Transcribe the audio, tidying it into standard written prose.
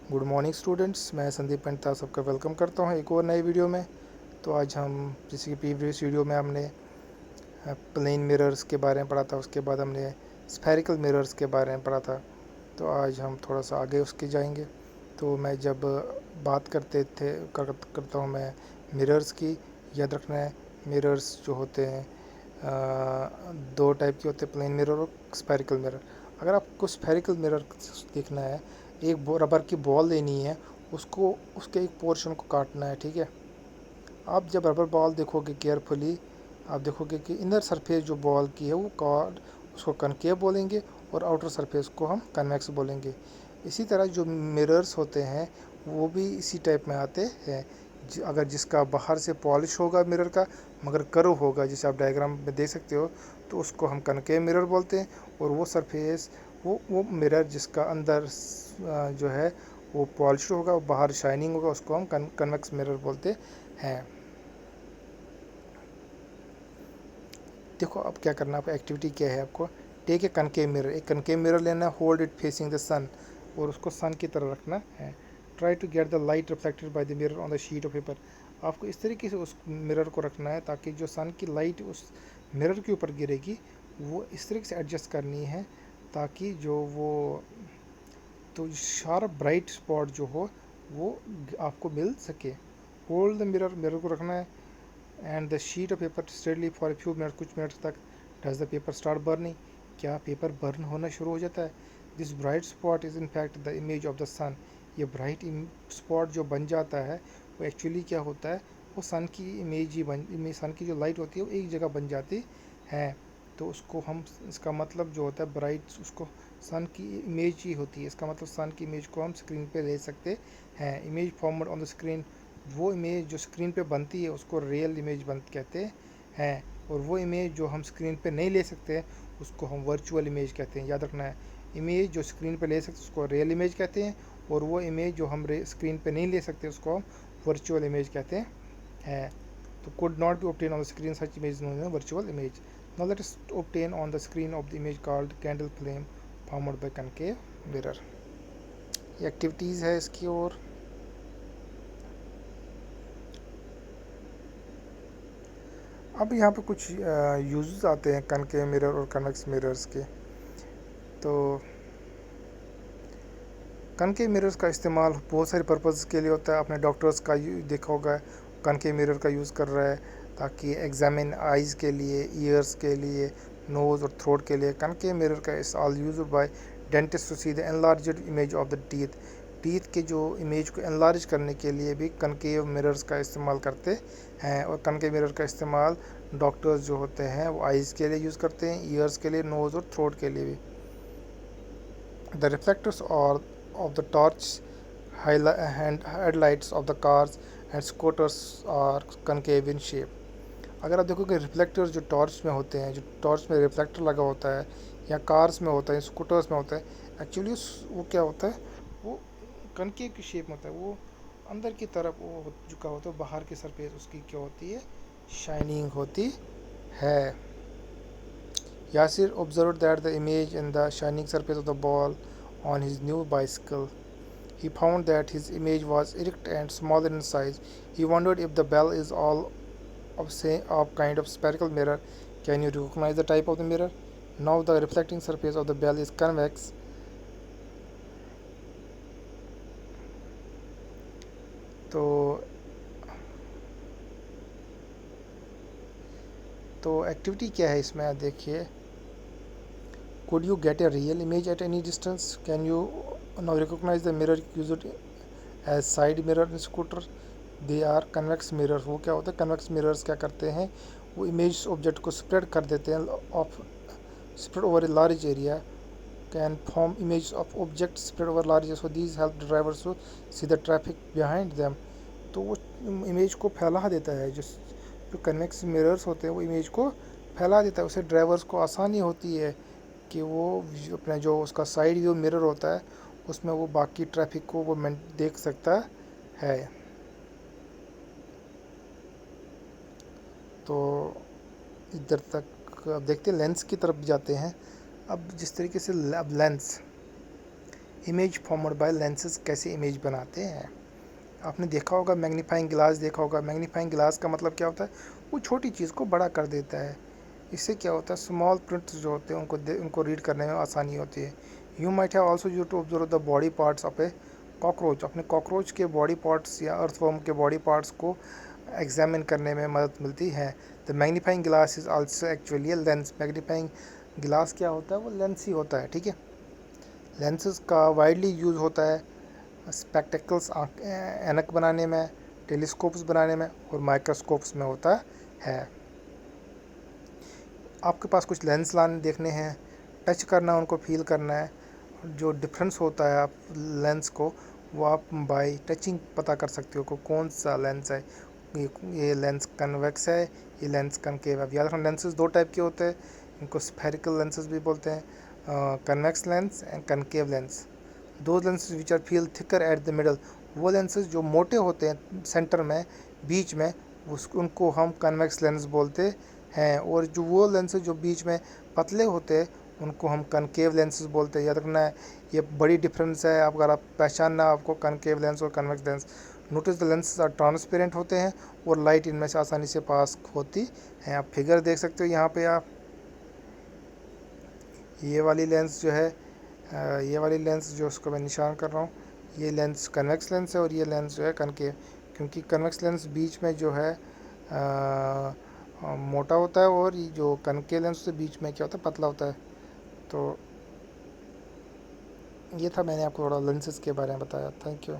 Good morning students, मैं संदीप पंडित सबका welcome करता हूं एक और नए वीडियो में। तो आज हम जैसे कि प्रीवियस वीडियो में हमने प्लेन मिरर्स के बारे में पढ़ा था, उसके बाद हमने स्फेरिकल मिरर्स के बारे में पढ़ा था। तो आज हम थोड़ा सा आगे उसके जाएंगे। तो मैं जब बात करता हूँ मैं मिरर्स की, याद रखना है मिरर्स जो होते हैं दो टाइप के होते हैं, प्लेन मिरर और स्फेरिकल मिरर। अगर आपको स्फेरिकल मिरर देखना है, एक रबर की बॉल लेनी है, उसको उसके एक पोर्शन को काटना है, ठीक है। आप जब रबर बॉल देखोगे केयरफुली, आप देखोगे कि इनर सरफेस जो बॉल की है वो कॉर्ड, उसको कनकेव बोलेंगे, और आउटर सरफेस को हम कन्वेक्स बोलेंगे। इसी तरह जो मिरर्स होते हैं वो भी इसी टाइप में आते हैं। अगर जिसका बाहर से पॉलिश होगा मिरर का, मगर कर्व होगा, जिसे आप डायग्राम में देख सकते हो, तो उसको हम कनकेव मिरर बोलते हैं। और वो सरफेस, वो मिरर जिसका अंदर जो है वो पॉलिश होगा, वो बाहर शाइनिंग होगा, उसको हम कन्वेक्स मिरर बोलते हैं। देखो अब क्या करना है, आपको एक्टिविटी क्या है, आपको टेक ए कनकेव मिरर, एक कनकेव मिरर लेना है, hold it facing the sun, और उसको सन की तरह रखना है। Try to get the light reflected by the mirror on the sheet of paper. आपको इस तरीके से उस मिरर को रखना है ताकि जो सन की लाइट उस मिरर के ऊपर गिरेगी, वो इस तरीके से एडजस्ट करनी है ताकि जो वो तो शार्प ब्राइट स्पॉट जो हो वो आपको मिल सके। होल्ड द मिरर, मिरर को रखना है, and the sheet of paper steadily for a few minute, कुछ मिनट तक। Does the paper start burning, क्या पेपर बर्न होना शुरू हो जाता है। This bright spot is in fact the image of the sun. ये ब्राइट स्पॉट जो बन जाता है वो एक्चुअली क्या होता है, वो सन की इमेज ही सन की जो लाइट होती है वो एक जगह बन जाती है। तो उसको हम, इसका मतलब जो होता है ब्राइट, उसको सन की इमेज ही होती है, इसका मतलब सन की इमेज को हम स्क्रीन पे ले सकते हैं। Image formed on the screen, वो इमेज जो स्क्रीन पे बनती है उसको रियल इमेज बन कहते हैं। और वो इमेज जो हम स्क्रीन पे नहीं ले सकते उसको हम वर्चुअल इमेज कहते हैं। याद रखना है, इमेज जो स्क्रीन पे ले सकते उसको रियल इमेज कहते हैं, और वो इमेज जो हम स्क्रीन पे नहीं ले सकते उसको हम वर्चुअल इमेज कहते हैं। तो could not be obtained on the screen, such image is known as a virtual image. Now let us obtain on the screen of the image called candle flame formed by concave mirror. ये activities है इसकी। और अब यहाँ पे कुछ use आते हैं कनकेव मिरर और कन्वेक्स मिरर्स के। तो कनकेव मिरर्स का इस्तेमाल बहुत सारे पर्पज़ के लिए होता है। आपने डॉक्टर्स का देखा होगा, कनकेव मिरर का यूज़ कर रहा है ताकि एग्जामिन आइज़ के लिए, ईयर्स के लिए, नोज़ और थ्रोट के लिए। कनकेव मिरर का is all use by dentist to see the enlarged image of the teeth. Teeth के जो इमेज को एनलार्ज करने के लिए भी कनकेव मिरर्स का इस्तेमाल करते हैं। और कनकेव मिरर का इस्तेमाल डॉक्टर्स जो होते हैं वो आइज़ के लिए यूज़ करते हैं, ईयर्स के लिए, नोज़ और थ्रोट के लिए भी। The reflectors or of the torch headlights of the cars and scooters are concave in shape. अगर आप देखोगे रिफ्लेक्टर्स जो टॉर्च में होते हैं, जो टॉर्च में रिफ्लेक्टर लगा होता है, या कार्स में होता है, स्कूटर्स में होता है, एक्चुअली वो क्या होता है, वो कनकेव की शेप में होता है। वो अंदर की तरफ वो झुका होता है, बाहर की सरफेस उसकी क्या होती है, शाइनिंग होती है। Yasir observed that the image in the shining surface of the ball on his new bicycle. He found that his image was erect and smaller in size. He wondered if the bell is all of kind of spherical mirror. Can you recognize the type of the mirror? Now the reflecting surface of the bell is convex. तो activity क्या है इसमें, आप देखिए। Could you get a real image at any distance? Can you now recognize the mirror used as side mirror in scooter? They are convex mirror. वो क्या होता है, कन्वेक्स मिरर्स क्या करते हैं, वो इमेज ऑब्जेक्ट को स्प्रेड कर देते हैं, of spread over a large area, can form image of object spread over large, so these help drivers to see the traffic behind them. तो वो इमेज को फैला देता है, जो कन्वेक्स मिरर्स होते हैं वो इमेज को फैला देता है। उससे ड्राइवर्स को आसानी होती है कि वो अपना जो उसका साइड व्यू मिरर होता है उसमें वो बाकी ट्रैफिक को वो देख सकता है। तो इधर तक अब देखते हैं, लेंस की तरफ जाते हैं। अब जिस तरीके से अब lens, image formed by lenses, कैसे इमेज बनाते हैं। आपने देखा होगा मैग्नीफाइंग ग्लास, देखा होगा मैग्नीफाइंग ग्लास का मतलब क्या होता है, वो छोटी चीज़ को बड़ा कर देता है। इससे क्या होता है, स्मॉल प्रिंट्स जो होते हैं उनको रीड करने में आसानी होती है। You might have also used to observe the body parts of a cockroach, अपने कॉकरोच के बॉडी पार्ट्स या अर्थवर्म के बॉडी पार्ट्स को एग्जामिन करने में मदद मिलती है। The magnifying glass is also actually a lens, magnifying glass क्या होता है, वो लेंस ही होता है, ठीक है। लेंसेज का वाइडली यूज़ होता है स्पेक्टेकल्स, ऐनक बनाने में, टेलीस्कोप्स बनाने में और माइक्रोस्कोप्स में होता है। आपके पास कुछ लेंस लाने देखने हैं, टच करना, उनको फील करना है, जो डिफरेंस होता है आप लेंस को वो आप बाय टचिंग पता कर सकते हो को कौन सा लेंस है, ये लेंस कन्वेक्स है, ये लेंस कनकेव है। याद रखना लेंसेज दो टाइप के होते हैं, इनको स्फेरिकल लेंसेज भी बोलते हैं, convex lens and concave lens. दो lenses which are feel thicker at the middle, वो लेंसेज जो मोटे होते हैं सेंटर में, बीच में, उनको हम कन्वेक्स लेंस बोलते हैं। और जो वो लेंसेज जो बीच में पतले होते हैं उनको हम कनकेव लेंसेज बोलते हैं। याद रखना है, ये बड़ी डिफरेंस है। आप अगर आप पहचानना आपको कनकेव लेंस और convex lens. Notice the lenses are transparent होते हैं और लाइट इनमें से आसानी से पास होती है। आप फिगर देख सकते हो यहाँ पे, आप ये वाली लेंस जो है, ये वाली लेंस जो उसको मैं निशान कर रहा हूँ, ये लेंस कन्वेक्स लेंस है और ये लेंस जो है कनकेव। क्योंकि कन्वेक्स लेंस बीच में जो है मोटा होता है और ये जो कनकेव लेंस से बीच में क्या होता है, पतला होता है। तो ये था, मैंने आपको थोड़ा लेंसेज के बारे में बताया। Thank you.